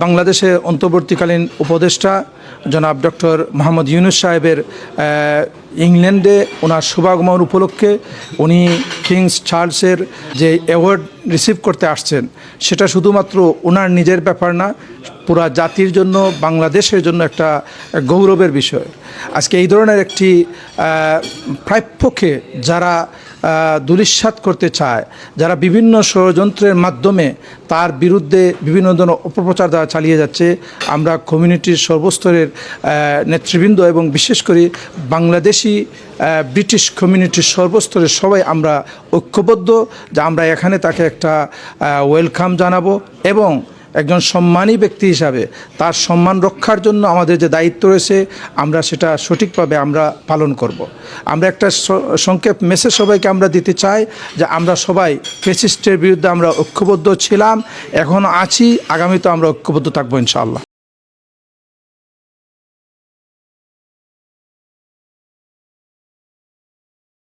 বাংলাদেশে অন্তর্বর্তীকালীন উপদেষ্টা জনাব ডক্টর মোহাম্মদ ইউনূস সাহেবের ইংল্যান্ডে ওনার শুভাগমন উপলক্ষে উনি কিংস চার্লসের যে অ্যাওয়ার্ড রিসিভ করতে আসছেন, সেটা শুধুমাত্র ওনার নিজের ব্যাপার না, পুরা জাতির জন্য, বাংলাদেশের জন্য একটা গৌরবের বিষয়। আজকে এই ধরনের একটি প্রাপ্যকে যারা দুলিশ্বাত করতে চায়, যারা বিভিন্ন ষড়যন্ত্রের মাধ্যমে তার বিরুদ্ধে বিভিন্ন ধরনের অপপ্রচার দ্বারা চালিয়ে যাচ্ছে, আমরা কমিউনিটির সর্বস্তরের নেতৃবৃন্দ এবং বিশেষ করে বাংলাদেশি ব্রিটিশ কমিউনিটির সর্বস্তরের সবাই আমরা ঐক্যবদ্ধ যে আমরা এখানে তাকে একটা ওয়েলকাম জানাবো এবং একজন সম্মানী ব্যক্তি হিসাবে তার সম্মান রক্ষার জন্য আমাদের যে দায়িত্ব রয়েছে আমরা সেটা সঠিকভাবে আমরা পালন করব। আমরা একটা সংক্ষেপ মেসেজ সবাইকে আমরা দিতে চাই যে আমরা সবাই ফ্যাসিস্টের বিরুদ্ধে আমরা ঐক্যবদ্ধ ছিলাম, এখনও আছি, আগামীতেও আমরা ঐক্যবদ্ধ থাকবো ইনশাআল্লাহ।